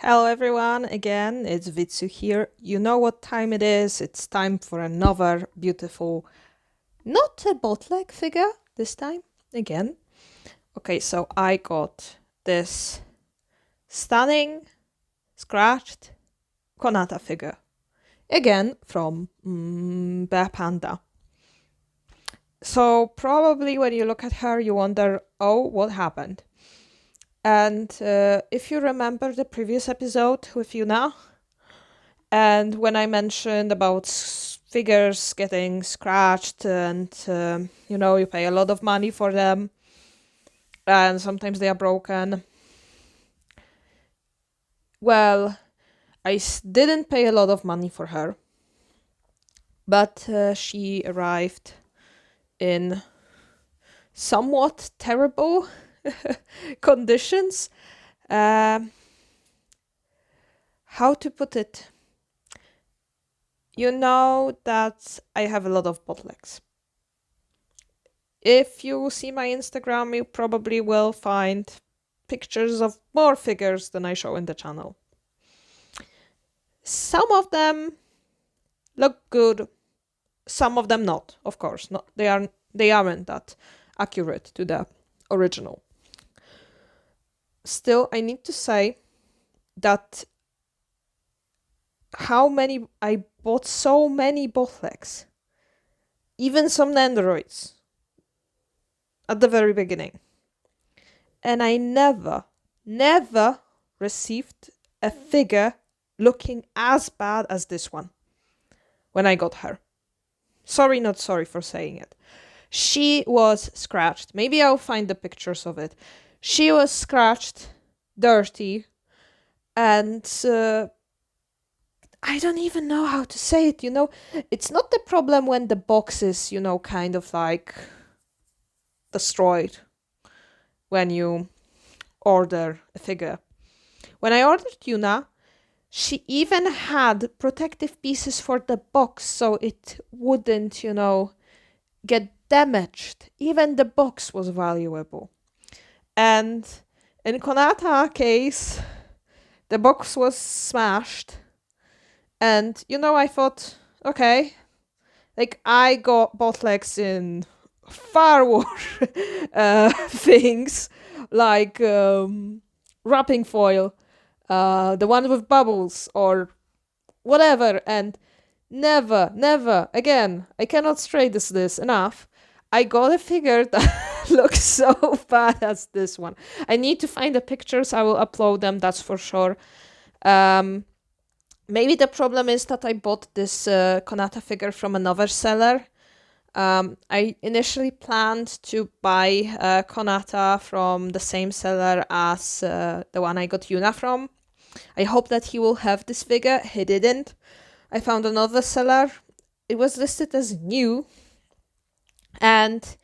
Hello everyone, again, it's Vitsu here. You know what time it is. It's time for another beautiful, not a bootleg figure this time, again. Okay, so I got this stunning, scratched Konata figure. Again, from BearPanda. So probably when you look at her, you wonder, oh, what happened? And if you remember the previous episode with Yuna, and when I mentioned about figures getting scratched and, you pay a lot of money for them and sometimes they are broken. Well, didn't pay a lot of money for her, but she arrived in somewhat terrible conditions. How to put it? You know that I have a lot of bootlegs. If you see my Instagram, you probably will find pictures of more figures than I show in the channel. Some of them look good, some of them not, of course. Not, they aren't that accurate to the original. Still, I need to say that I bought so many bootlegs, even some Nandoroids at the very beginning. And I never received a figure looking as bad as this one when I got her. Sorry, not sorry for saying it. She was scratched. Maybe I'll find the pictures of it. She was scratched, dirty, and I don't even know how to say it, It's not the problem when the box is, kind of like destroyed when you order a figure. When I ordered Yuna, she even had protective pieces for the box so it wouldn't, get damaged. Even the box was valuable. And in Konata case, the box was smashed. And, I thought, okay, like I got bootlegs in far worse things, like wrapping foil, the one with bubbles or whatever, and never again, I cannot stress this enough, I got a figure that looks so bad as this one. I need to find the pictures, I will upload them, that's for sure. Maybe the problem is that I bought this Konata figure from another seller. I initially planned to buy Konata from the same seller as the one I got Yuna from. I hope that he will have this figure. He didn't. I found another seller. It was listed as new. And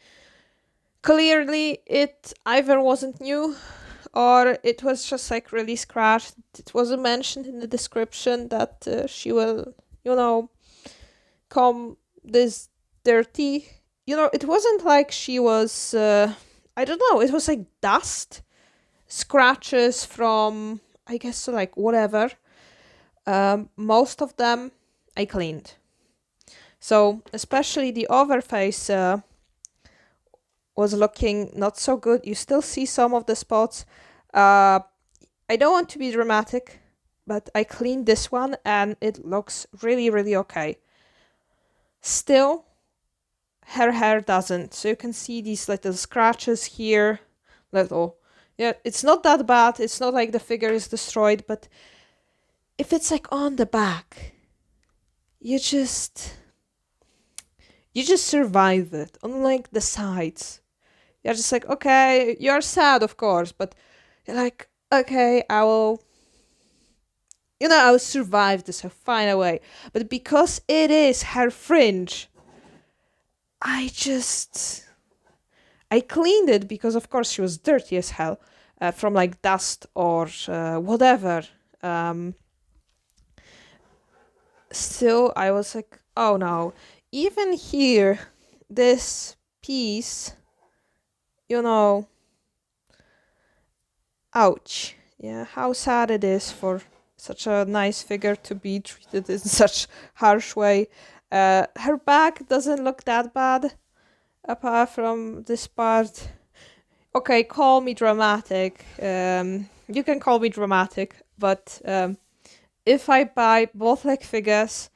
clearly it either wasn't new or it was just like really scratched. It wasn't mentioned in the description that she will, come this dirty. It wasn't like she was, I don't know, it was like dust, scratches from, I guess, so like whatever. Most of them I cleaned. So especially the overface was looking not so good. You still see some of the spots. I don't want to be dramatic, but I cleaned this one and it looks really, really okay. Still, her hair doesn't. So you can see these little scratches here. Yeah, it's not that bad. It's not like the figure is destroyed, but if it's like on the back, you just survive it. Unlike the sides, you're just like, okay, you're sad, of course, but you're like, okay, I will survive this, I'll find a way. But because it is her fringe, I cleaned it because, of course, she was dirty as hell from like dust or whatever. Still, I was like, oh no. Even here, this piece, ouch. Yeah, how sad it is for such a nice figure to be treated in such harsh way. Her back doesn't look that bad, apart from this part. Okay, call me dramatic. You can call me dramatic, but if I buy both leg figures,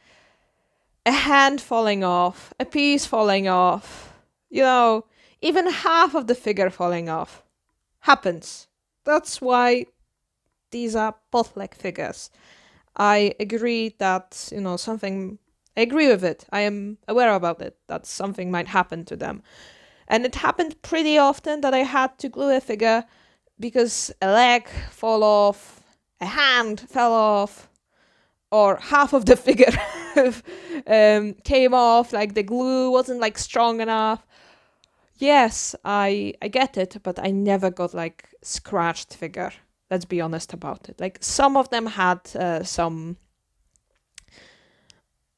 a hand falling off, a piece falling off, even half of the figure falling off happens. That's why these are both leg figures. I agree that, something, I agree with it. I am aware about it, that something might happen to them. And it happened pretty often that I had to glue a figure because a leg fell off, a hand fell off, or half of the figure came off, like the glue wasn't like strong enough. Yes, I get it, but I never got like scratched figure. Let's be honest about it. Like some of them had some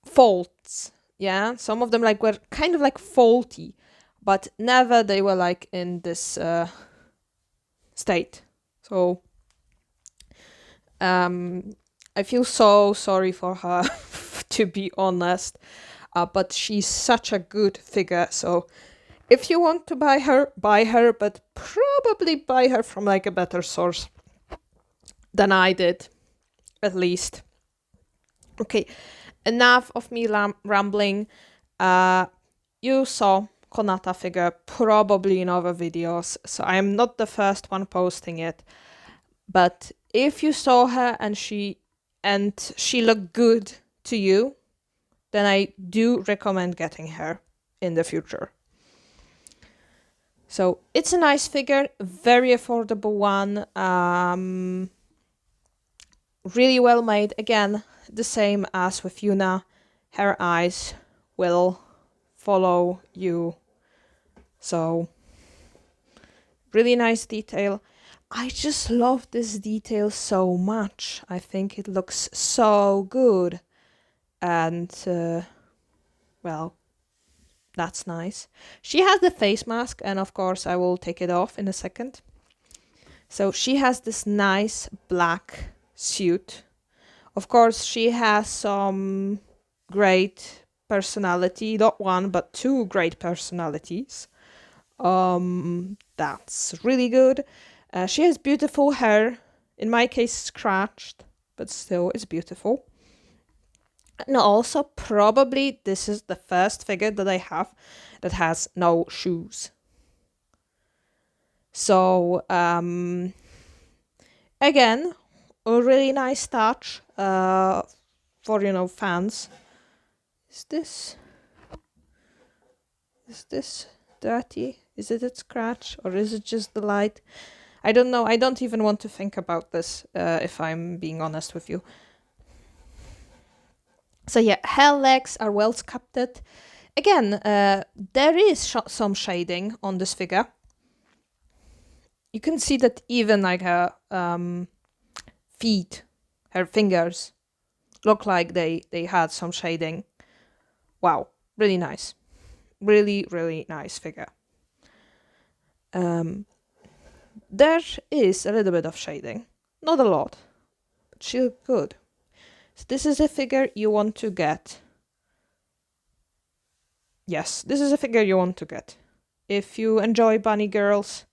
faults, yeah. Some of them like were kind of like faulty, but never they were like in this state. So I feel so sorry for her, to be honest. But she's such a good figure. So if you want to buy her, but probably buy her from like a better source than I did, at least. Okay, enough of me rambling. You saw Konata figure probably in other videos, so I am not the first one posting it. But if you saw her and she looked good to you, then I do recommend getting her in the future. So it's a nice figure, very affordable one, really well made. Again, the same as with Yuna, her eyes will follow you. So really nice detail. I just love this detail so much. I think it looks so good. And, well, that's nice. She has the face mask, and of course I will take it off in a second. So she has this nice black suit. Of course, she has some great personality, not one, but two great personalities. That's really good. She has beautiful hair, in my case scratched, but still it's beautiful. And also, probably this is the first figure that I have that has no shoes. So, again, a really nice touch for, fans. Is this dirty? Is it a scratch or is it just the light? I don't know. I don't even want to think about this, if I'm being honest with you. So yeah, her legs are well sculpted. Again, there is some shading on this figure. You can see that even like her feet, her fingers, look like they had some shading. Wow, really nice. Really, really nice figure. There is a little bit of shading. Not a lot, but she looked good. So this is a figure you want to get. Yes, this is a figure you want to get. If you enjoy bunny girls,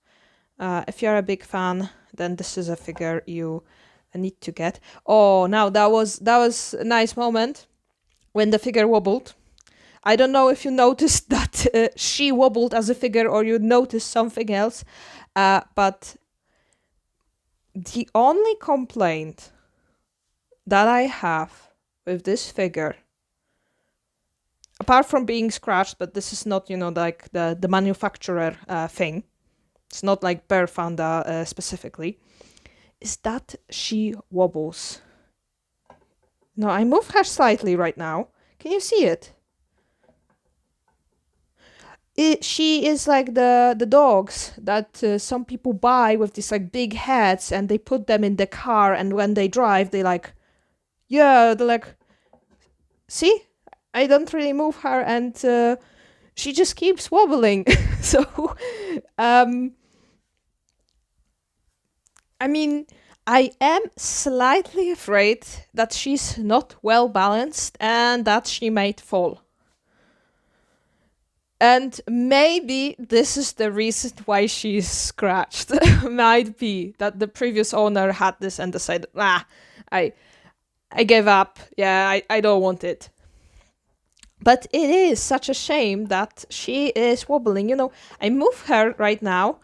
if you're a big fan, then this is a figure you need to get. Oh, now that was a nice moment when the figure wobbled. I don't know if you noticed that she wobbled as a figure or you noticed something else, but the only complaint that I have with this figure, apart from being scratched, but this is not, like the manufacturer thing, it's not like BearPanda specifically, is that she wobbles. No, I move her slightly right now. Can you see it? She is like the dogs that some people buy with these like big heads and they put them in the car, and when they drive they like, yeah, they're like, see, I don't really move her and she just keeps wobbling. So I mean, I am slightly afraid that she's not well balanced and that she might fall. And maybe this is the reason why she's scratched. Might be that the previous owner had this and decided, I gave up. Yeah, I don't want it. But it is such a shame that she is wobbling. You know, I move her right now,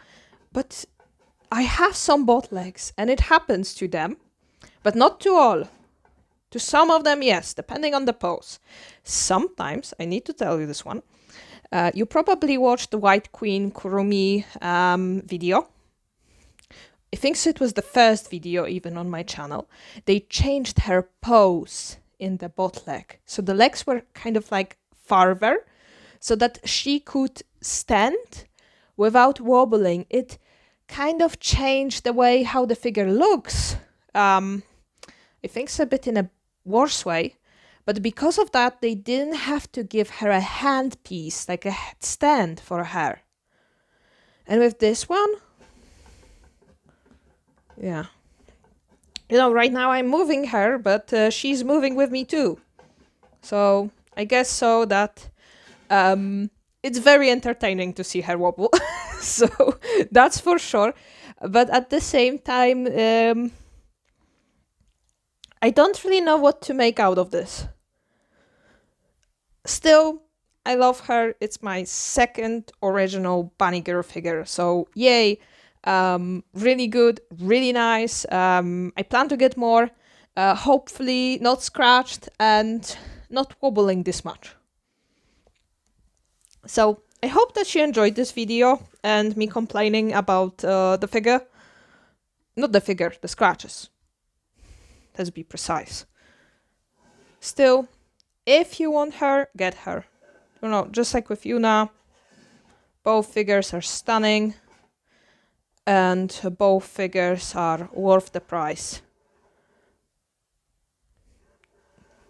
but I have some bot legs and it happens to them, but not to all. To some of them, yes, depending on the pose. Sometimes, I need to tell you this one, you probably watched the White Queen Kurumi video. I think so, it was the first video even on my channel. They changed her pose in the bot leg. So the legs were kind of like farther so that she could stand without wobbling. It kind of changed the way how the figure looks. I think it's a bit in a worse way. But because of that, they didn't have to give her a hand piece, like a stand for her. And with this one, yeah. You know, right now I'm moving her, but she's moving with me too. So I guess so that it's very entertaining to see her wobble. So that's for sure. But at the same time, I don't really know what to make out of this. Still, I love her. It's my second original bunny girl figure. So yay. Really good, really nice. I plan to get more. Hopefully not scratched and not wobbling this much. So I hope that you enjoyed this video and me complaining about the figure. Not the figure, the scratches. Let's be precise. Still, if you want her, get her. You know, just like with Yuna, both figures are stunning and both figures are worth the price.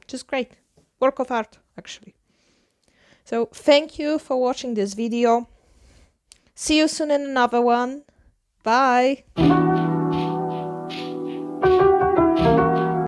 Just great. Work of art, actually. So thank you for watching this video. See you soon in another one. Bye.